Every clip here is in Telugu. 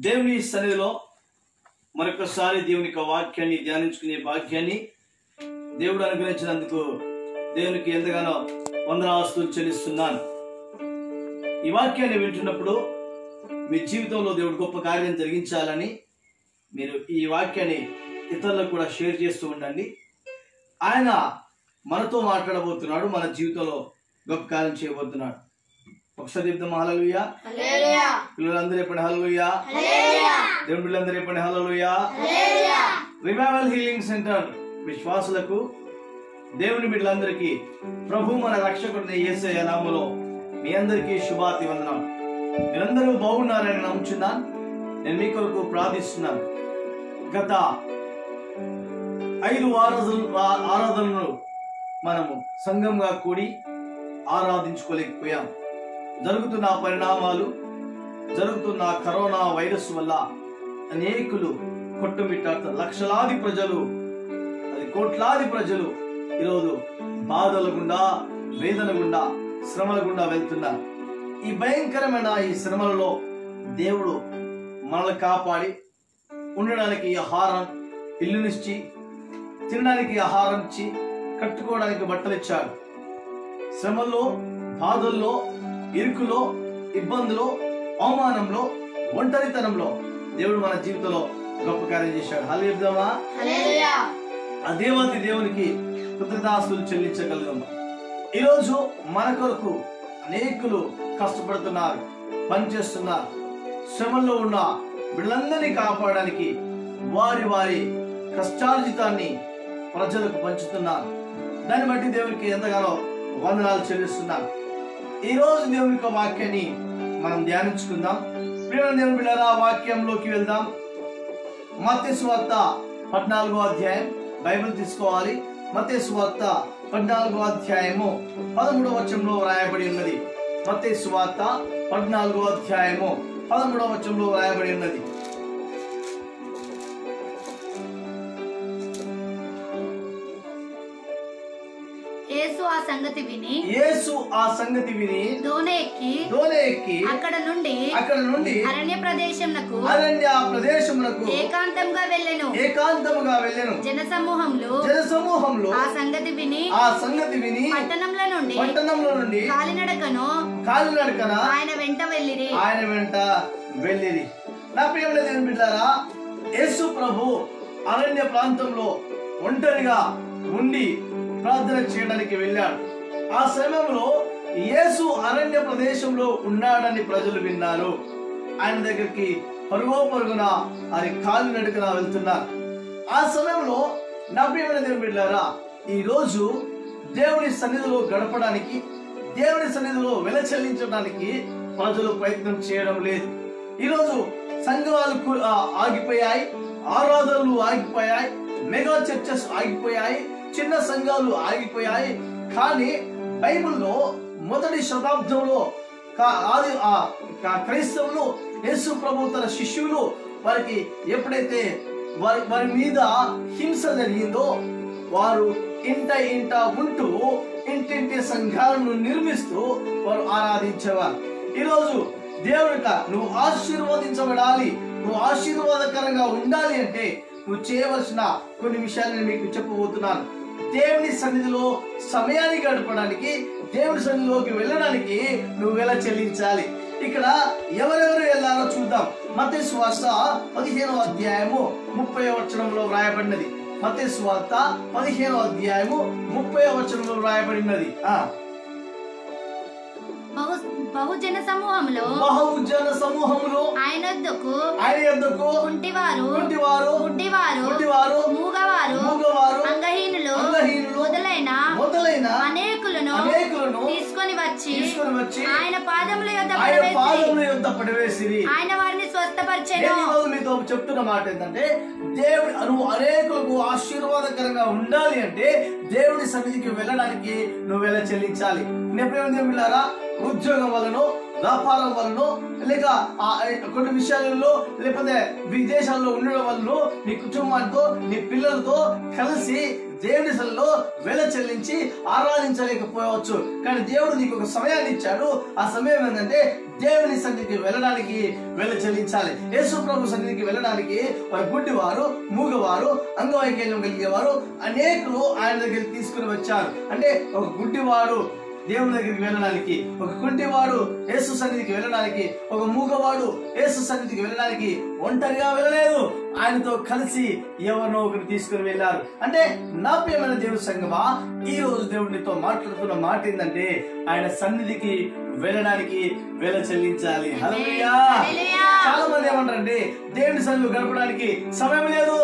దేవుని సన్నిధిలో మరొకసారి దేవుని యొక్క వాక్యాన్ని ధ్యానించుకునే భాగ్యాన్ని దేవుడు అనుగ్రహించినందుకు దేవునికి ఎంతగానో వందనాస్తులు చెల్లిస్తున్నాను. ఈ వాక్యాన్ని వింటున్నప్పుడు మీ జీవితంలో దేవుడు గొప్ప కార్యం జరిగించాలని మీరు ఈ వాక్యాన్ని ఇతరులకు కూడా షేర్ చేస్తూ ఉండండి. ఆయన మనతో మాట్లాడబోతున్నాడు, మన జీవితంలో గొప్ప కార్యం చేయబోతున్నాడు. ఒకసారి చెప్తాం హల్లెలూయా. పిల్లలందరూ చెప్పండి హల్లెలూయా. దేవుని పిల్లలందరూ చెప్పండి హల్లెలూయా. రివైవల్ హీలింగ్ సెంటర్ విశ్వాసులకు, దేవుని బిడ్డలందరికీ ప్రభు మన రక్షకుడిని యేసయ్య నామములో మీ అందరికీ శుభాతి వందనాలు. మీరందరూ బాగున్నారని నమ్ముచున్నాను. నేను మీ కొరకు ప్రార్థిస్తున్నాను. గత 5 ఆరాధనలు మనము సంఘంగా కూడి ఆరాధించుకోలేకపోయాం. జరుగుతున్న పరిణామాలు, జరుగుతున్న కరోనా వైరస్ వల్ల అనేకులు కొట్టుమిట్టాడుతారు. లక్షలాది ప్రజలు, అది కోట్లాది ప్రజలు ఈరోజు బాధల గుండా, వేదన గుండా, శ్రమల గుండా వెళ్తున్నారు. ఈ భయంకరమైన ఈ శ్రమలలో దేవుడు మనల్ని కాపాడి ఉండడానికి ఆహారం, ఇల్లునిచ్చి, తినడానికి ఆహారం ఇచ్చి, కట్టుకోవడానికి బట్టలు ఇచ్చాడు. శ్రమల్లో, బాధల్లో, ఇరుకులో, ఇబ్బందులో, అవమానంలో, ఒంటరితనంలో దేవుడు మన జీవితంలో గొప్ప కార్యం చేశాడు. హల్లెలూయా. ఆ దేవాది దేవునికి కృతజ్ఞతాస్తులు చెల్లించగలుగుతాం. ఈరోజు మన కొరకు అనేకులు కష్టపడుతున్నారు, పనిచేస్తున్నారు. శ్రమల్లో ఉన్న వీళ్ళందరినీ కాపాడడానికి వారి వారి కష్టార్జితాన్ని ప్రజలకు పంచుతున్నారు. దాన్ని బట్టి దేవునికి ఎంతగానో వందనాలు చెల్లిస్తున్నారు. ఈ రోజు దేవుని యొక్క వాక్యాన్ని మనం ధ్యానించుకుందాం. ప్రియమైన దేవుని బిడ్డలారా, వాక్యంలోకి వెళ్దాం. మత్తయి సువార్త 14వ అధ్యాయం. బైబిల్ తీసుకోవాలి. మత్తయి సువార్త 14వ అధ్యాయము 13వ వచనంలో వ్రాయబడి ఉన్నది. మత్తయి సువార్త 14వ అధ్యాయము 13వ వచనంలో వ్రాయబడి ఉన్నది. యేసు ఆ సంగతి విని దోణి ఎక్కి అక్కడ నుండి అరణ్య ప్రదేశమునకు ఏకాంతముగా వెళ్ళెను. జనసమూహంలో ఆ సంగతి విని పట్టణంలో నుండి కాలినడకన ఆయన వెంట వెళ్ళిరి. నా ప్రియమైన దేవుని బిడ్డలారా, యేసు ప్రభు అరణ్య ప్రాంతంలో ఒంటరిగా ఉండి ప్రార్థన చేయడానికి వెళ్ళాడు. ఆ సమయంలో యేసు అరణ్య ప్రదేశంలో ఉన్నాడని ప్రజలు విన్నారు. ఆయన దగ్గరికి పరుగున ఆయన కాలు నడుకన వెళ్తున్నారు. ఆ సమయంలో నా ప్రియమైన దేవుని బిడ్డలారా, ఈ రోజు దేవుని సన్నిధిలో గడపడానికి, దేవుని సన్నిధిలో వెల చెల్లించడానికి ప్రజలు ప్రయత్నం చేయడం లేదు. ఈరోజు సంఘాలు ఆగిపోయాయి, ఆరాధనలు ఆగిపోయాయి, మెగా చర్చెస్ ఆగిపోయాయి, చిన్న సంఘాలు ఆగిపోయాయి. కానీ బైబిల్లో మొదటి శతాబ్దంలో క్రైస్తవులు, యేసు ప్రభు తన శిష్యులు వారికి ఎప్పుడైతే వారి మీద హింస జరిగిందో వారు ఇంట ఉంటూ ఇంటింటి సంఘాలను నిర్మిస్తూ వారు ఆరాధించేవారు. ఈరోజు దేవుడిక నువ్వు ఆశీర్వదించబడాలి, నువ్వు ఆశీర్వాదకరంగా ఉండాలి అంటే నువ్వు చేయవలసిన కొన్ని విషయాలు నేను మీకు చెప్పబోతున్నాను. దేవుని సన్నిధిలో సమయాన్ని గడపడానికి, దేవుని సన్నిధిలోకి వెళ్ళడానికి నువ్వు వెల చెల్లించాలి. ఇక్కడ ఎవరెవరు వెళ్ళారో చూద్దాం. మత్తయి సువార్త 15వ అధ్యాయము 30వ వచనంలో వ్రాయబడినది. మత్తయి సువార్త 15వ అధ్యాయము 30వ వచనంలో వ్రాయబడినది. బహుజన సమూహంలో ఆయన యొద్దకు కుంటివారు, మూగవారు, అంగహీనులు మొదలైన అనేకులను తీసుకొని వచ్చి ఆయన పాదముల యొద్ద పడవేసిరి. ఆయన వారిని స్వస్థపరిచెను. మీతో చెప్తున్న మాట ఏంటంటే, దేవుడు నువ్వు అనేకులకు ఆశీర్వాదకరంగా ఉండాలి అంటే దేవుని సన్నిధికి వెళ్ళడానికి నువ్వు వెల చెల్లించాలి. ఉద్యోగం వలనో, వ్యాపారం వల్ల, లేక కొన్ని విషయాలలో, లేకపోతే విదేశాల్లో ఉండడం వల్ల నీ కుటుంబాలతో, నీ పిల్లలతో కలిసి దేవుని సన్నిధిలో వెల చెల్లించి ఆరాధించలేకపోవచ్చు. కానీ దేవుడు నీకు ఒక సమయాన్ని ఇచ్చాడు. ఆ సమయం ఏంటంటే దేవుని సన్నిధికి వెళ్ళడానికి వెల చెల్లించాలి. యేసు ప్రభు సన్నిధికి వెళ్ళడానికి వారు గుడ్డివారు, మూగవారు, అంగవైకల్యం కలిగేవారు అనేకులు ఆయన దగ్గరికి తీసుకుని వచ్చారు. అంటే ఒక గుడ్డివాడు దేవుని దగ్గరికి వెళ్ళడానికి, ఒక కుంటివాడు యేసు సన్నిధికి వెళ్ళడానికి, ఒక మూగవాడు యేసు సన్నిధికి వెళ్ళడానికి ఒంటరిగా వెళ్ళలేదు, ఆయనతో కలిసి ఎవరినో ఒకరు తీసుకుని వెళ్ళారు. అంటే నా ప్రియమైన దేవుని సంగమా, ఈ రోజు దేవుడితో మాట్లాడుతున్న మాట ఏంటంటే ఆయన సన్నిధికి వెళ్ళడానికి వెల చెల్లించాలి. హల్లెలూయా. చాలా మంది ఏమంటారంటే దేవుని సన్నిధిలో గడపడానికి సమయం లేదు,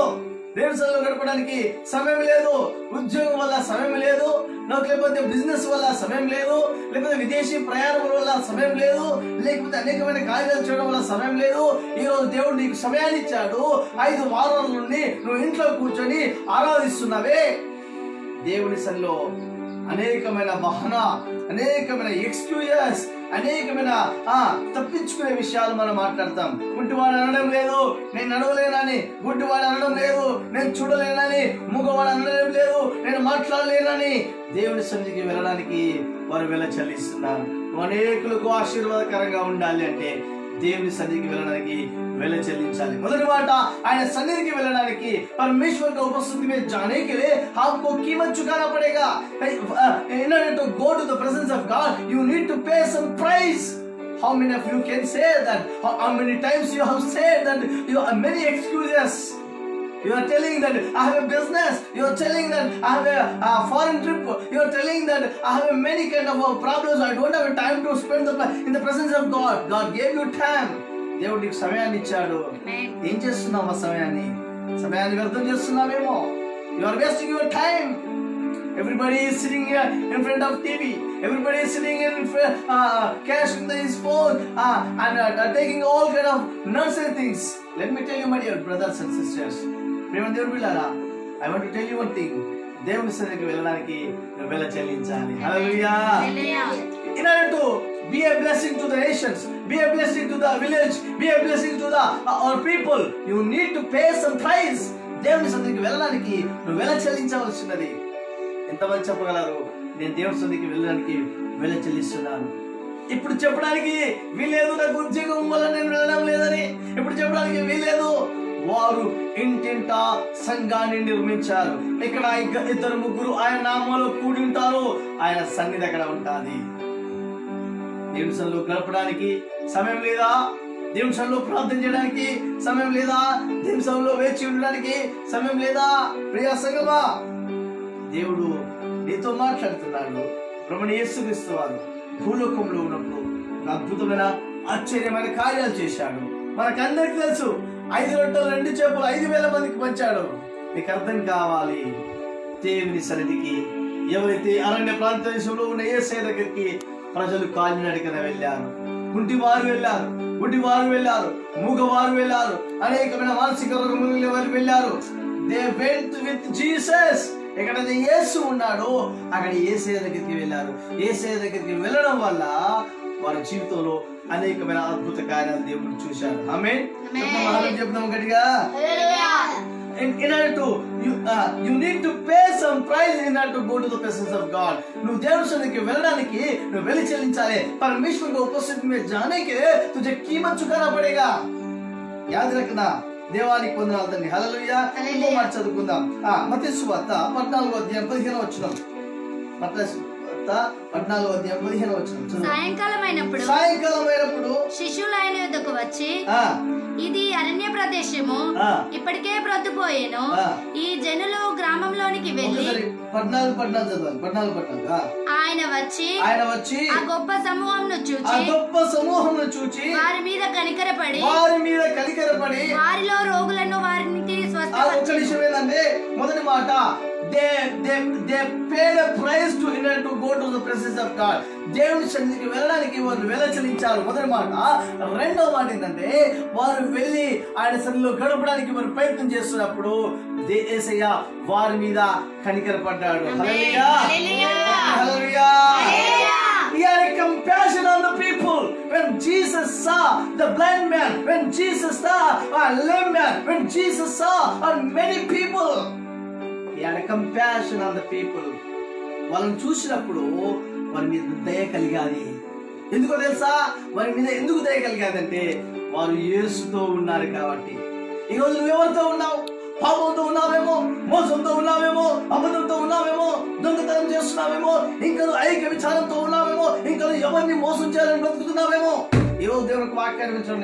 దేవుని సన్నిధిలో గడపడానికి సమయం లేదు, ఉద్యోగం వల్ల సమయం లేదు, లేకపోతే బిజినెస్ వల్ల సమయం లేదు, లేకపోతే విదేశీ ప్రయాణం వల్ల సమయం లేదు, లేకపోతే అనేకమైన కార్యాలు చేయడం వల్ల సమయం లేదు. ఈ రోజు దేవుడు నీకు సమయాన్ని ఇచ్చాడు. 5 వారాల నుండి నువ్వు ఇంట్లో కూర్చొని ఆరాధిస్తున్నావే. దేవుని సన్నిధిలో అనేకమైన బహన, అనేకమైన ఎక్స్క్యూజెస్, అనేకమైన తప్పించుకునే విషయాలు మనం మాట్లాడతాం. గుడ్డివాడు అనడం లేదు నేను నడవలేనని, గుడ్డివాడు అనడం లేదు నేను చూడలేనని, మూగవాడు అనడం లేదు నేను మాట్లాడలేనని. దేవుని సన్నిధికి వెళ్ళడానికి వారు వెల చెల్లిస్తున్నారు. అనేకులకు ఆశీర్వాదకరంగా ఉండాలి అంటే దేవుని సన్నిధికి వెళ్ళడానికి వెల చెల్లించాలి. మొదటి మాట, ఆయన సన్నిధికి వెళ్ళడానికి परमेश्वर का उपस्थिति में जाने के लिए आपको कीमत चुकाना पड़ेगा. In order to go to the presence of God, you need to pay some price. How many of you can say that? How many times you have said that you have many excuses? You are telling that I have a business. You are telling that I have a foreign trip. You are telling that I have many kind of problems. I don't have time to spend in the presence of God. God gave you time. దేవుడు నీకు సమయాన్ని ఇచ్చాడు. ఏం చేస్తున్నావు? ఆ సమయాన్ని వ్యర్థం చేస్తున్నావేమో. You are wasting your time. Everybody is sitting here in front of TV. Everybody is sitting in cashing his phone and taking all kind of nonsense things. Let me tell you, my dear brothers and sisters, I want to tell you one thing. దేవుని సన్నిధికి వెళ్ళడానికి వెల చెల్లించాలి. హల్లెలూయా. In order to be a blessing to the nations, be a blessing to the village, be a blessing to the our people, you need to pay some price. దేవుని సన్నిధికి వెళ్ళడానికి నువ్వు వెల చెల్లించవలసినది. ఎంతమంది చెప్పగలరు నేను దేవుని సన్నిధికి వెళ్ళడానికి వెల చెల్లిస్తున్నాను? ఇప్పుడు చెప్పడానికి వీలేదు, నాకు ఉద్యోగం వల్ల నేను వెళ్ళడం లేదని ఇప్పుడు చెప్పడానికి వీలేదు. వారు ఇంటింటా సంఘాన్ని నిర్మించారు. ఇక్కడ 2-3 ఆయన నామంలో కూడి ఉంటారు. ఆయన సన్నిధి అక్కడ ఉంటుంది. దేవుని సన్నిధిలో గడపడానికి సమయం లేదా? దేవుని సన్నిధిలో ప్రార్థన చేయడానికి సమయం లేదా? దేవుని సన్నిధిలో వేచి ఉండడానికి సమయం లేదా? ప్రియ సంగమా, దేవుడు నీతో మాట్లాడుతున్నాడు. ప్రభువు యేసుక్రీస్తు వారు భూలోకంలో ఉన్నప్పుడు అద్భుతమైన ఆశ్చర్యమైన కార్యాలు చేశాడు. మనకందరికి తెలుసు. 5 రొట్టెలు 2 చేపలు 5,000 మందికి పంచాడు. నీకు అర్థం కావాలి, దేవుని సన్నిధికి ఎవరైతే అరణ్య ప్రాంత దేశంలో ఉన్న యేసయ్య దగ్గరికి ప్రజలు కాలినడకన వెళ్ళారు. గుడ్డివారు వెళ్ళారు, గుడ్డివారు వెళ్ళారు, మూగవారు వెళ్ళారు, అనేకమైన మానసిక రోగములు వెళ్ళారు. They went with Jesus. ఎక్కడైతే యేసు ఉన్నాడో అక్కడ యేసయ్య దగ్గరికి వెళ్ళారు. యేసయ్య దగ్గరికి వెళ్ళడం వల్ల వారి జీవితంలో అనేకమైన అద్భుత కార్యాలు దేవుడు చూశారు. ఆమేన్. చెప్తాం గట్టిగా. In order to you need to pay some price in order to go to the presence of God. నువ్వు దేవుని సన్నిధికి వెళ్ళడానికి నువ్వు వెల చెల్లించాలి. परमेश्वर की उपस्थिति में जाने के लिए तुझे कीमत चुकाना पड़ेगा. याद रखना. దేవానికి వందనాలు తండ్రి. హల్లెలూయా. ఇంకో మాట చదువుకుందాం. మత్తయి సువార్త 14వ అధ్యాయం 15వ వచనం. మత్తయి సువార్త 14వ అధ్యాయం 15వ వచనం. సాయంకాలమైనప్పుడు శిష్యులు ఆయన యొద్దకు వచ్చి, ఇది అరణ్య ప్రదేశము, ఇప్పటికే ప్రొద్దుపోయేను. ఈ జనులు గ్రామంలోనికి వెళ్ళి 14 చదవాలి. ఆయన వచ్చి ఆ గొప్ప సమూహంను చూచి వారి మీద కనికరపడి వారిలో రోగులను వారిని స్వస్థపరిచాడు. మొదటి మాట, they paid a price to in order to go to the presence of God. దేవుని సన్నిధికి వెళ్ళడానికి వారు వెల చెల్లించారు. మొదటి మాట. రెండవ మాట ఏంటంటే వారు వెళ్ళి ఆయన సన్నిధిలో గడపడానికి వారు ప్రయత్నం చేస్తున్నప్పుడు యేసయ్య వారి మీద కనికరపడ్డాడు. హల్లెలూయా. హల్లెలూయా. He had a compassion on the people. When Jesus saw the blind man, when Jesus saw a lame man, when Jesus saw on many people, he had a compassion on the people. వాళ్ళని చూసినప్పుడు వారి మీద దయ కలిగాలి. ఎందుకో తెలుసా? వారి మీద ఎందుకు దయ కలిగాదంటే వారు యేసుతో ఉన్నారు కాబట్టి. ఈరోజు నువ్వెవరితో ఉన్నావు? పాపంతో ఉన్నావేమో, మోసంతో ఉన్నావేమో, అబద్ధంతో ఉన్నావేమో, దొంగతనం చేస్తున్నావేమో, ఇంకా ఐక్య విచారంతో ఉన్నావేమో, ఇంకా ఎవరిని మోసం చేయాలని బతుకుతున్నావేమో. ఈరోజు దేవుడికి వాక్యాన్ని వింటున్న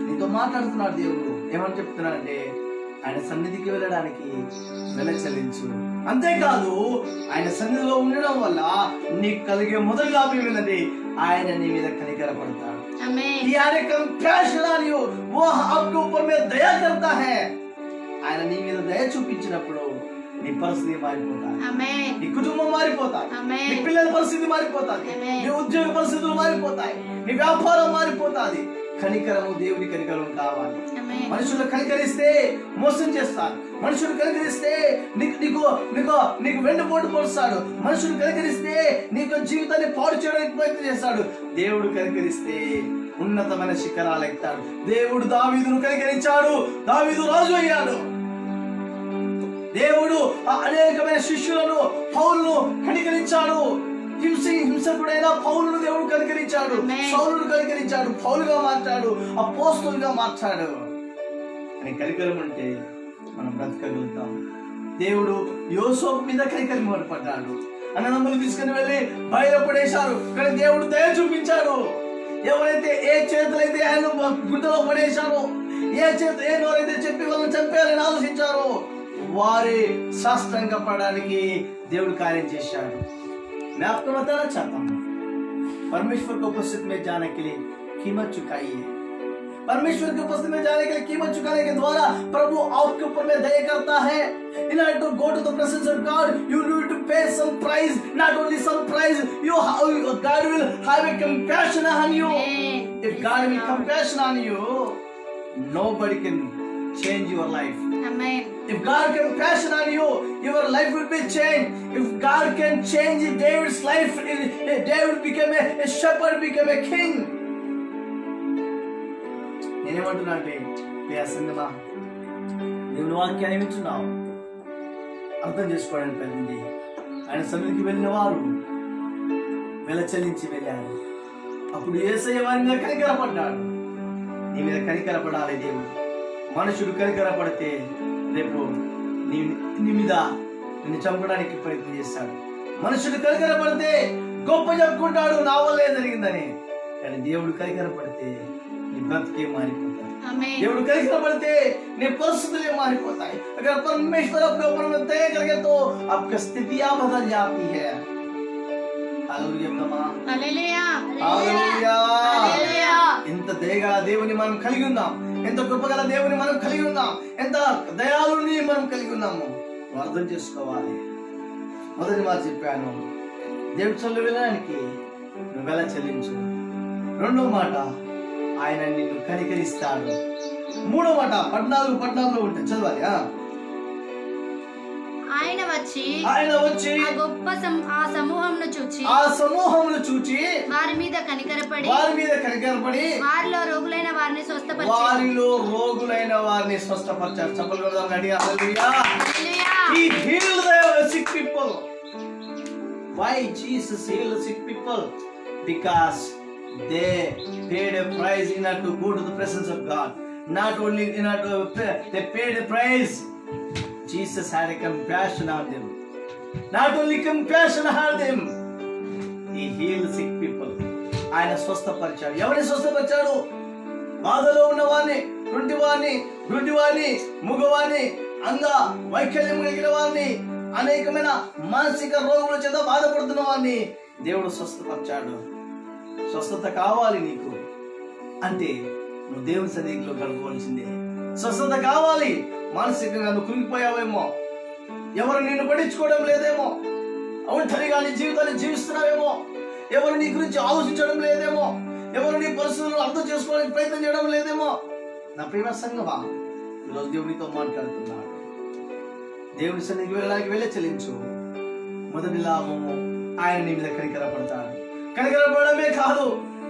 నీతో మాట్లాడుతున్నాడు దేవుడు. ఏమని చెప్తున్నాడంటే ఆయన సన్నిధికి వెళ్ళడానికి వెల చెల్లించు. అంతేకాదు ఆయన సన్నిధిలో ఉండడం వల్ల నీకు కలిగే మొదటి లాభం ఏంటంటే ఆయన నీ మీద కనికరపడతాడు. ఆయన నీ మీద దయ చూపించినప్పుడు నీ పరిస్థితి మారిపోతాయి, నీ కుటుంబం మారిపోతాయి, నీ పిల్లల పరిస్థితి మారిపోతాది, నీ ఉద్యోగ పరిస్థితులు మారిపోతాయి, నీ వ్యాపారం మారిపోతాది. కనికరము, దేవుడి కనికరం కావాలి. మనుషులు కనికరిస్తే మోసం చేస్తాడు. మనుషులు కనికరిస్తే నీకు వెన్నుపోటు పొడుస్తాడు. మనుషులు కనికరిస్తే నీకు జీవితాన్ని పాడు చేయడానికి ప్రయత్నం చేస్తాడు. దేవుడు కనికరిస్తే ఉన్నతమైన శిఖరాలు ఎక్కుతాడు. దేవుడు దావీదును కనికరించాడు, దావీదు రాజు అయ్యాడు. దేవుడు అనేకమైన శిష్యులను, పౌలును కనికరించాడు. హింసకుడైన పౌలును దేవుడు కనికరించాడు, సౌలును కనికరించాడు, పౌలుగా మార్చాడు, అపోస్తలుగా మార్చాడు. అని కనికరం అంటే మనం బ్రతకగలుగుతాం. దేవుడు యోసేపు మీద కనికరం పడ్డాడు. అన్నదమ్ములు తీసుకుని వెళ్ళి బయలుపడేశారు, కానీ దేవుడు దయ చూపించాడు. ఎవరైతే ఏ చేతులైతే ఆయన గుడ్డలో పడేశారో, ఏ నోరైతే చెప్పి వాళ్ళని చంపేయాలని ఆలోచించారో వారి శాస్త్రంగా పడడానికి దేవుడు కార్యం చేశాడు. मैं आपको बताना चाहता हूँ, परमेश्वर की उपस्थिति में जाने के लिए कीमत चुकाई है. परमेश्वर की उपस्थिति में जाने के लिए कीमत चुकाने के द्वारा प्रभु आपके ऊपर में दया करता है. In order to go to the presence of God, you need to pay some price. Not only some price, God will have a compassion on you. If God will compassion on you, nobody can change your life. Amen. If God can compassion on you, your life will be changed. If God can change David's life, David became a shepherd, became a king. నేనేమంటున్నా అంటే సంగమా, దేవుని వాక్యాన్ని వింటున్నావు, అర్థం చేసుకోవడానికి ప్రయత్నించి ఆయన సన్నిధికి వెళ్ళిన వారు వెల చెల్లించి వెళ్ళారు. అప్పుడు యేసయ్య వారి మీద కనికరపడ్డాడు. నీ మీద కనికరపడాలి దేవుడు. మనుషుడు కనికరపడితే రేపు నీ మీద నిన్ను చంపడానికి ప్రయత్నం చేస్తాడు. మనుషుడు కనికరపడితే గొప్ప చెప్పుకుంటాడు, నా వల్లే జరిగిందని. కానీ దేవుడు కనికరపడితే నీ బ్రతికే మారిపోతాయి. దేవుడు కనికరపడితే నీ పరిస్థితులే మారిపోతాయి. अगर परमेश्वर आपके ऊपर में दया करे तो आपकी स्थितियां बदल जाती है. ఎంత దయగల దేవుని మనం కలిగి ఉన్నాం, ఎంత కృపగల దేవుని మనం కలిగి ఉన్నాం, ఎంత దయాళుని మనం కలిగి ఉన్నాము అర్థం చేసుకోవాలి. మొదటి మాట చెప్పాను, దేవుడి సొల్లు వెళ్ళడానికి నువ్వు వెల చెల్లించు. రెండో మాట, ఆయన నిన్ను కనికరిస్తాడు. మూడో మాట 14 ఉంటుంది, చదవాలి. ఆయన వచ్చి ఆ సమూహమును చూచి వారి మీద కనికరపడి వారిలో రోగులైన వారిని స్వస్థపరిచారు. చప్పలు కొడదాం గట్టిగా. He healed the sick people. Why Jesus healed the sick people? Because they paid a price in order to go to the presence of God. Not only in order to pay, they paid a price. Jesus had a compassion on them. Not only compassion on them, He healed sick people. ఆయన స్వస్థపరిచాడు. ఎవరిని స్వస్థపరిచాడు? బాధలో ఉన్నవారిని, గుడ్డివారిని, మగవారిని, అంగ వైకల్యం కలిగిన వారిని, అనేకమైన మానసిక రోగుల చేత బాధపడుతున్న వారిని దేవుడు స్వస్థపరిచాడు. స్వస్థత కావాలి నీకు అంటే నువ్వు దేవుని సన్నిధిలో గడపవలసిందే. స్వస్థత కావాలి. మానసికంగా నువ్వు కృంగిపోయావేమో, ఎవరు నిన్ను పట్టించుకోవడం లేదేమో, ఒంటరిగా నీ జీవితాన్ని జీవిస్తున్నావేమో, ఎవరు నీ గురించి ఆలోచించడం లేదేమో, ఎవరు నీ పరిస్థితులను అర్థం చేసుకోవడానికి ప్రయత్నం చేయడం లేదేమో. నా ప్రేమ సంగమా, ఈరోజు దేవునితో మాట్లాడుతున్నాడు. దేవుని సన్నిధికి వెళ్ళడానికి వెళ్ళి చెల్లించు. మొదటి లాభము ఆయన నీ మీద కనికరపడతాడు. కనికరపడమే కాదు,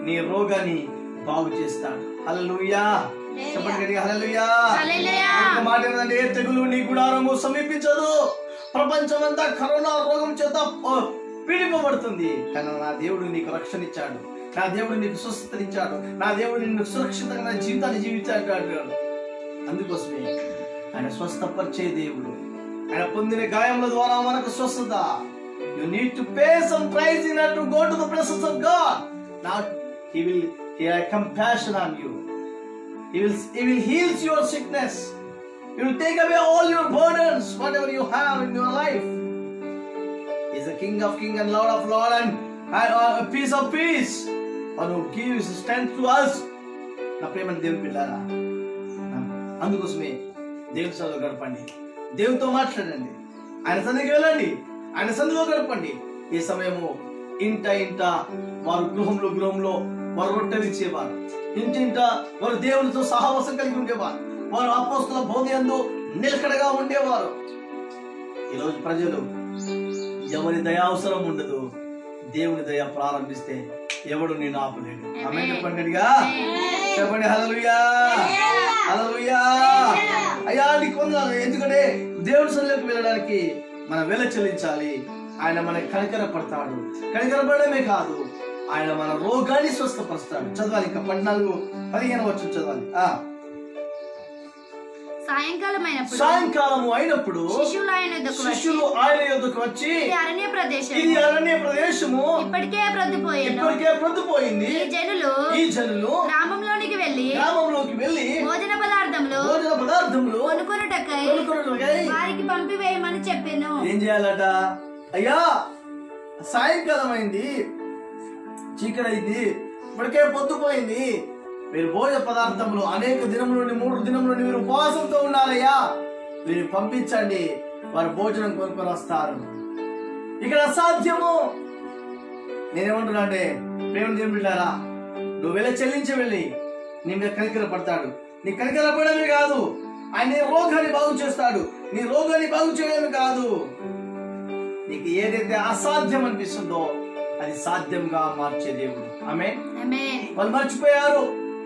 నీ రోగాన్ని బాగు చేస్తాడు. హల్లెలూయా. చెప్పండి గట్టిగా హల్లెలూయా. ఒక మాట ఏంటంటే, ఏ తెగులు నీ గుడారము సమీపించదు. ప్రపంచమంతా కరోనా రోగం చేత పీడిపబడుతుంది, కానీ నా దేవుడు నీకు రక్షణ ఇచ్చాడు, నా దేవుడు నీకు స్వస్థతనిచ్చాడు, నా దేవుడు నిన్ను సురక్షితంగా జీవితాన్ని జీవించాడు. అందుకోసమే ఆయన స్వస్థపరిచే దేవుడు. ఆయన పొందిన గాయముల ద్వారా మనకు స్వస్థత. You need to pay some price in order to go to the presence of God. Now He have compassion on you. He will heal your sickness. He will take away all your burdens, whatever you have in your life. He is the King of Kings and Lord of Lords and peace of peace. And who gives strength to us. నా ప్రేమ దేవుని పిల్లారా, అందుకోసమే దేవుని సన్నిధిలో గడపండి, దేవునితో మాట్లాడండి, ఆయన సన్నిధికి వెళ్ళండి, ఆయన సన్నిధిలో గడపండి. ఈ సమయము ఇంట వారు గృహంలో వారు రొట్టెలు ఇచ్చేవారు, ఇంటింట వారు దేవునితో సహవాసం కలిగి ఉండేవారు, వారు అపోస్తల బోధయందు నిలకడగా ఉండేవారు. ఈరోజు ప్రజలు ఎవరి దయ అవసరం ఉండదు, దేవుని దయ ప్రారంభిస్తే ఎవడు నేను ఆపలేడు. ఆమేన్ చెప్పండి గట్టిగా, చెప్పండి హల్లెలూయా, హల్లెలూయా. అయ్యా నీకు వందనాలు, ఎందుకంటే దేవుని సన్నిధిలోకి వెళ్ళడానికి మనం వెల చెల్లించాలి. ఆయన మనకి కనికరపడతాడు. కనికరపడమే కాదు, ఆయన మన రోగాన్ని స్వస్థపరుస్తాడు. చదవాలి, ఇంకా 14-15 వచనం చదవాలి. సాయంకాలము అయినప్పుడు శిష్యులు ఆయన యొద్దకు వచ్చి, ఇది అరణ్య ప్రదేశము, ఇప్పటికే ప్రొద్దుపోయింది, ఈ జనులు గ్రామంలోకి వెళ్ళి భోజన పదార్థములు కొనుకొనుటకై వారికి పంపివేయమని చెప్పాను. ఏం చేయాలట? అయ్యా సాయంకాలం అయింది, చీకటైంది, ఇప్పటికే పొద్దుపోయింది, మీరు భోజన పదార్థములు అనేక దినముల నుండి 3 దినముల నుండి మీరు ఉపవాసంతో ఉన్నారయ్యా, మీరు పంపించండి, వారు భోజనం కొనుక్కొని వస్తారు. ఇక్కడ అసాధ్యము. నేనేమంటున్నా అంటే, ప్రేమ దేవుని బిడ్డలారా, నువ్వు వెళ్ళి చెల్లించి వెళ్ళి నీ మీద కనికర పడతాడు. నీ కనికర పడమే కాదు, ఆయన నీ రోగాన్ని బాగు చేస్తాడు. నీ రోగాన్ని బాగు చేయడమే కాదు, నీకు ఏదైతే అసాధ్యం అనిపిస్తుందో అది సాధ్యంగా మార్చే దేవుడు. ఆమేన్. వాళ్ళు మర్చిపోయారు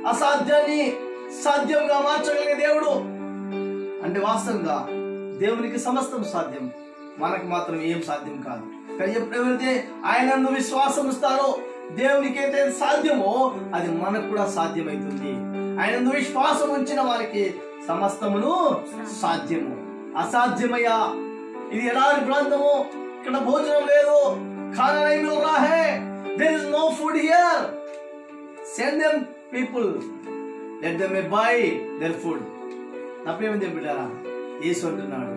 అసాధ్యాన్ని సాధ్యంగా మార్చగలిగే దేవుడు. అంటే వాస్తవంగా దేవునికి సమస్తం సాధ్యం, మనకు మాత్రం ఏం సాధ్యం కాదు. కానీ ఎప్పుడైతే ఆయనందు విశ్వాసం ఇస్తారో, దేవునికి అయితే సాధ్యమో అది మనకు కూడా సాధ్యమవుతుంది. ఆయనందు విశ్వాసం ఉంచిన వారికి సమస్తమును సాధ్యము. అసాధ్యమయ్యా, ఇది ఎలాంటి ప్రాంతము, ఇక్కడ భోజనం లేదు, ఖానా నహీ మిల్ రహా హై, there is no food here, send them people, let them buy their food. నా ప్రేమ బిడ్డలారా, యేసు అంటున్నాడు,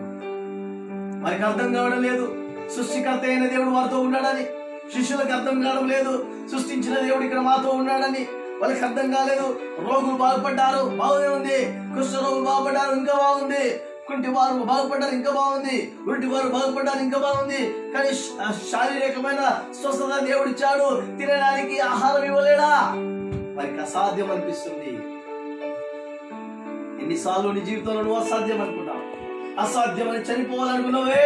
వారికి అర్థం కావడం లేదు సృష్టికర్త అయిన దేవుడు వారితో ఉన్నాడని. శిష్యులకు అర్థం కావడం లేదు సృష్టించిన దేవుడు ఇక్కడ మాతో ఉన్నాడని. వాళ్ళకి అర్థం కాలేదు. రోగులు బాగుపడ్డారు, బాగునే ఉంది. కుష్ఠ రోగులు బాగుపడ్డారు, ఇంకా బాగుంది. కుంటి వారు బాగుపడ్డారు, ఇంకా బాగుంది. ఉల్టి వారు బాగుపడ్డారు, ఇంకా బాగుంది. కానీ శారీరకమైన స్వస్థత దేవుడు ఇచ్చాడు, తినడానికి ఆహారం ఇవ్వలేడా? వారికి అసాధ్యం అనిపిస్తుంది. ఎన్నిసార్లు నీ జీవితంలో నువ్వు అసాధ్యం అనుకున్నావు, అసాధ్యమని చనిపోవాలనుకున్నావే,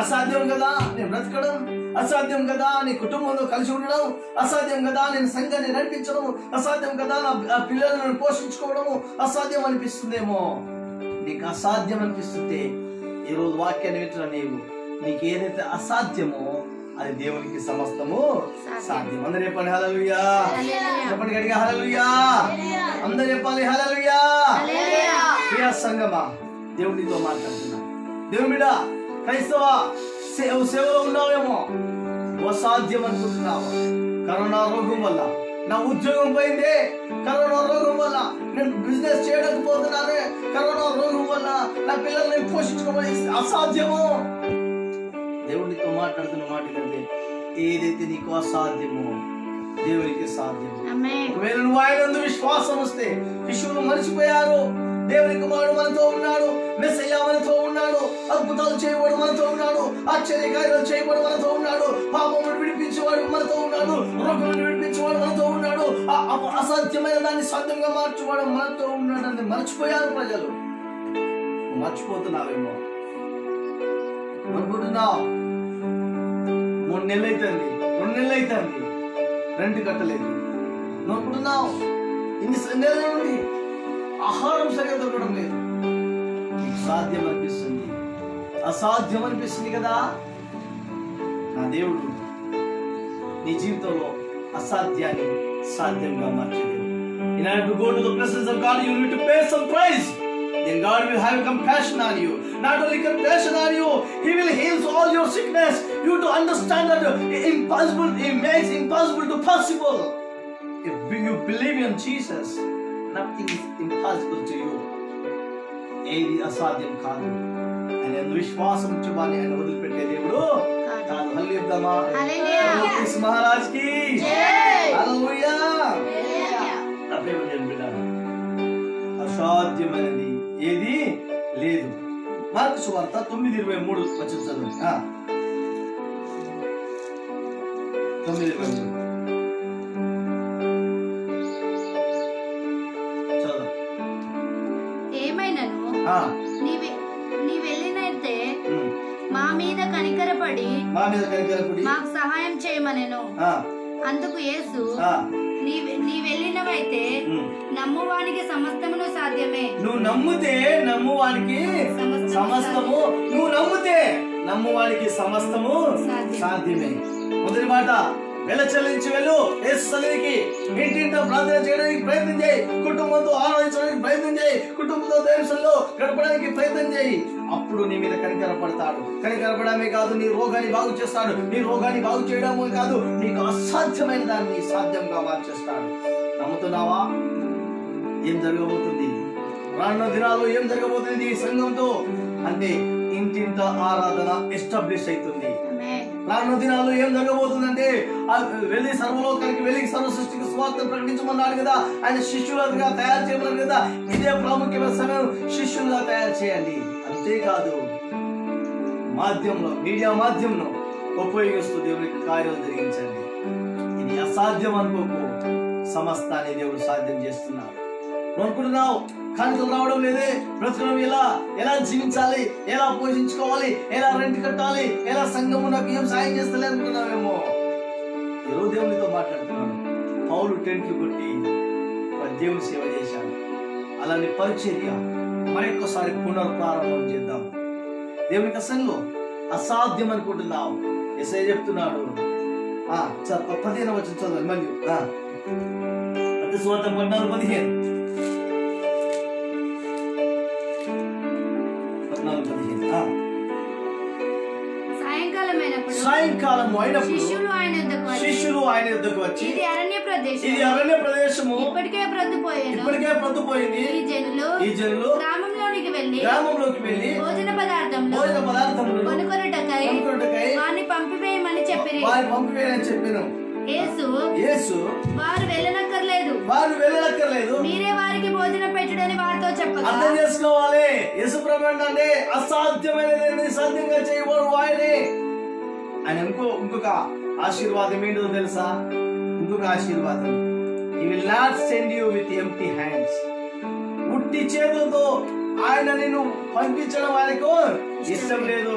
అసాధ్యం కదా నేను బ్రతకడం, అసాధ్యం కదా నీ కుటుంబంలో కలిసి ఉండడం, అసాధ్యం కదా నేను సంఘాన్ని నడిపించడం, అసాధ్యం కదా నా పిల్లలను పోషించుకోవడము అసాధ్యం అనిపిస్తుందేమో. నీకు అసాధ్యం అనిపిస్తుంటే ఈరోజు వాక్యాన్ని వింటున్నా నీవు, నీకు ఏదైతే అసాధ్యమో అది దేవునికి సమస్తము సాధ్యం. అందరూ చెప్పండి హల్లెలూయా, చెప్పండి గట్టిగా హల్లెలూయా, అందరూ చెప్పాలి హల్లెలూయా. ప్రియ సంగమా, దేవుడితో మాట్లాడుతున్నా. దేవుని బిడ్డ, క్రైస్తవ సేవలో ఉన్నావేమో, అసాధ్యం అనుకుంటున్నావు. కరోనా రోగం వల్ల నా ఉద్యోగం పోయింది, కరోనా రోగం వల్ల నేను బిజినెస్ చేయలేకపోతున్నాను, కరోనా రోగం వల్ల నా పిల్లల్ని పోషించుకోవాలి, అసాధ్యము. దేవుడితో మాట్లాడుతున్న మాట కంటే ఏదైతే నీకు అసాధ్యమో దేవునికి సాధ్యము. ఒకవేళ నువ్వు ఆయనందు విశ్వాసం వస్తే, శిష్యులు మర్చిపోయారు, దేవుని కుమారుడు మనతో ఉన్నాడు, మెస్సయ్య మనతో ఉన్నాడు, అద్భుతాలు చేయబడు మనతో ఉన్నాడు, ఆశ్చర్యకార్యాలు చేయబడు మనతో ఉన్నాడు, పాపమును విడిపించేవాడు మనతో ఉన్నాడు, రోగులను విడిపించేవాడు మనతో ఉన్నాడు, అసాధ్యమైన దాన్ని సాధ్యంగా మార్చేవాడు మనతో ఉన్నాడు అని మర్చిపోయారు ప్రజలు. మర్చిపోతున్నావేమో అనుకుంటున్నావు. 3 నెలలు అవుతుంది, 2 నెలలు అవుతుంది, రెంట్ కట్టలేదు. నువ్వు అనుకుంటున్నావు ఇన్ని నెలల నుండి ఆహారం సరిగా దొరకడం లేదు. నీకు సాధ్యం అనిపిస్తుంది, అసాధ్యం అనిపిస్తుంది కదా. నా దేవుడు నీ జీవితంలో అసాధ్యాన్ని సాధ్యంగా మార్చేది. In order to go to the presence of God, you need to pay some price. Then God will have compassion on you. Not only compassion on you, He will heal all your sickness. You to understand that impossible, He makes impossible to possible. If you believe in Jesus, nothing is impossible to you. ఏది అసాధ్యం కాదు. ఆయన విశ్వాసం ఉంచువాని ఆయన వదిలిపెట్టే దేవుడు కాదు. హల్లెలూయా. యేసు మహారాజ్ కి హల్లెలూయా. అసాధ్యమైనది ఏది లేదు. మార్కు సువార్త 9:23 వచ్చి చదవండి. 9:23 చదవండి. ఏమైనను నీవెళ్ళినైతే మా మీద కనికరపడి మాకు సహాయం చేయమనెను. అందుకు యేసు నీ వెళ్ళినవైతే నమ్మువానికి సమస్తమును సాధ్యమే. నువ్వు నమ్మితే నమ్మువానికి సమస్తము, నువ్వు నమ్మితే నమ్మువానికి సమస్తము సాధ్యమే. మొదటి మాట, వెల చెల్లించి వెళ్ళు యేసు సన్నిధికి. ఇంటింటో ప్రార్థన చేయడానికి ప్రయత్నం చేయి, కుటుంబంతో ఆరాధించడానికి ప్రయత్నం చేయి, కుటుంబంతో దేశంలో గడపడానికి ప్రయత్నం చేయి. అప్పుడు నీ మీద కనికరపడతాడు. కనికరపడమే కాదు, నీ రోగాన్ని బాగు చేస్తాడు. నీ రోగాన్ని బాగు చేయడమే కాదు, నీకు అసాధ్యమైన దాన్ని సాధ్యంగా మార్చేస్తాడు. నమ్ముతున్నావా? ఏం జరగబోతుంది రానున్న దినాల్లో? ఏం జరగబోతుంది ఈ సంఘంతో అంటే ఇంటింట ఆరాధన ఎస్టాబ్లిష్ అవుతుంది. రానున్న దినాల్లో ఏం జరగబోతుందంటే వెళ్ళి సర్వలోకానికి వెళ్ళి సర్వ సృష్టికి సువార్తను ప్రకటించమన్నాడు కదా. ఆయన శిష్యులుగా తయారు చేయమన్నాడు కదా. ఇదే ప్రాముఖ్యమైన సమయం, శిష్యులుగా తయారు చేయండి. అంతేకాదు, మాధ్యమంలో మీడియా మాధ్యమంలో ఉపయోగిస్తూ దేవునికి కార్యాలు జరిగించండి. ఇది అసాధ్యం అనుకోకు, సమస్తాన్ని దేవుడు సాధ్యం చేస్తున్నాడు. అనుకుంటున్నావు కానుకలు రావడం లేదే, బ్రతకడం ఎలా జీవించాలి, ఎలా పోషించుకోవాలి, ఎలా రెంట్ కట్టాలి, ఎలా సంఘము నాకు ఏం సాయం చేస్తలే అనుకున్నావేమో. ఈరోజు దేవునితో మాట్లాడుతున్నాడు. పౌలు టెంట్లు కొట్టి దేవుని సేవ చేశాడు. అలాంటి పరిచర్య మరొకసారి పునఃప్రారంభం చేద్దాం. దేవునికి అసలు అసాధ్యం అనుకుంటున్నావు, యేసయ్య చెప్తున్నాడు. 15వ వచనం చదవండి. మరియు మత్తయి సువార్త 14:15 సాయంకాలము అయినప్పుడు శిష్యులు ఆయన యుద్ధకు వచ్చి, ఇది అరణ్య ప్రదేశము, ఇప్పటికే ప్రొద్దుపోయింది. ఈ జనులు గ్రామంలోకి వెళ్ళి భోజన పదార్థములు కొనుకొనుటకై వారిని పంపివేయమని చెప్పాను. యేసు వారు వెళ్ళనక్కర్లేదు, మీరే వారికి భోజనం పెట్టడని వారితో చెప్పగా. అర్థం చేసుకోవాలి, యేసు ప్రభు అంటే అసాధ్యమైనది సాధ్యంగా చేయబడు ఆయనే. ఆయన ఇంకొక ఆశీర్వాదం ఏంటో తెలుసా? ఇంకొక ఆశీర్వాదం, He will not send you with empty hands. ఉట్టి చేతులతో ఆయన నిన్ను పంపించడం ఆయనకు ఇష్టం లేదు.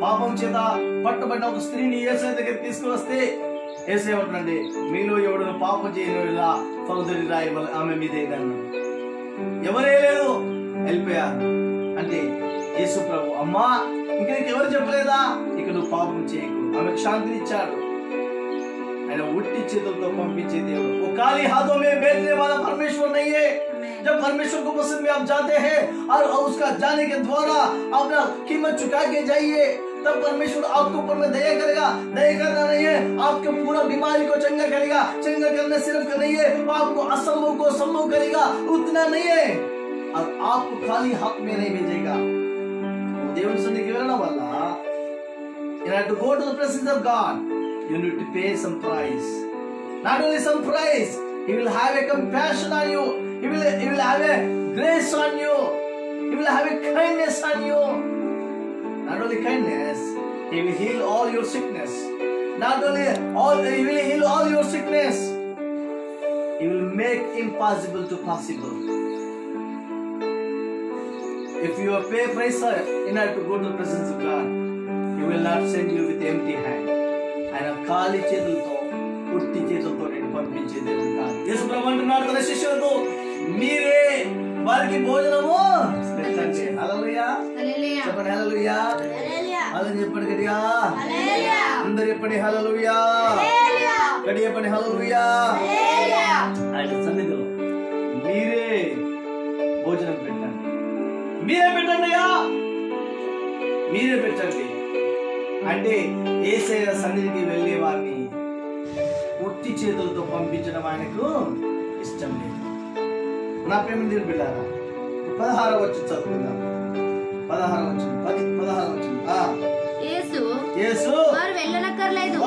పాపం చేత పట్టుబడిన ఒక స్త్రీని యేసయ్య దగ్గర తీసుకుని వస్తే యేసయ్య ఏమంటాడంటే, మీలో ఎవడు పాపం చేయను తొలదరి రాయి ఆమె మీద అన్నాడు. ఎవరే లేదు, వెళ్ళిపోయారు. అంటే యేసు ప్రభు, అమ్మా ఇంకా నీకు ఎవరు చెప్పలేదా, ఇక నువ్వు పాపం చేయకు, ఆమెకు శాంతినిచ్చాడు. ఆయన उल्टी चीजों को पंपीचे देव वो काली हाथों में बेचने वाला परमेश्वर नहीं है। जब परमेश्वर को पसंद में आप जाते हैं और उसका जाने के द्वारा अपना कीमत चुका के जाइए, तब परमेश्वर आपके ऊपर में दया करेगा। दया करना नहीं है, आपके पूरा बीमारी को चंगा करेगा। चंगा करना सिर्फ कर नहीं है, आपको असंभव को संभव करेगा, उतना नहीं है। और आपको खाली हाथ में नहीं भेजेगा। దేవుని సన్నిధికి వెళ్ళడం వల్ల you have to go to the presence of God. You need to pay some price. Not only some price, He will have a compassion on you. He will have a grace on you. He will have a kindness on you. Not only kindness, He will heal all your sickness. Not only He will heal all your sickness, He will make impossible to possible. If you pay price in order to go to the presence of God, He will not send you with empty hand. ఆయన ఖాళీ చేతులతో పుట్టి చేతులతో నేను పంపించే దేవుడు కాదు. యేసు ప్రభువు అంటున్నాడు తన శిష్యులతో, మీరే వారికి భోజనము పెట్టండి. హల్లెలూయా, చెప్పండి హల్లెలూయా, అలా చెప్పండి గట్టిగా, అందరు చెప్పండి హల్లెలూయా, గట్టిగా చెప్పండి హల్లెలూయా. ఆయన సన్నిధిలో మీరే భోజనం పెట్టండి, మీరే పెట్టండి అయ్యా, మీరే పెట్టండి అంటే యేసయ్య సన్నిధికి వెళ్ళే వారిని ఒట్టి చేతులతో పంపించడం ఆయనకు ఇష్టం లేదు. నా ప్రేమ దేవుని బిడ్డారా, 16వ వచనం చదువుకుందాం. 16వ వచనం 16వ వచనం. యేసు వారు వెళ్ళనక్కర్లేదు,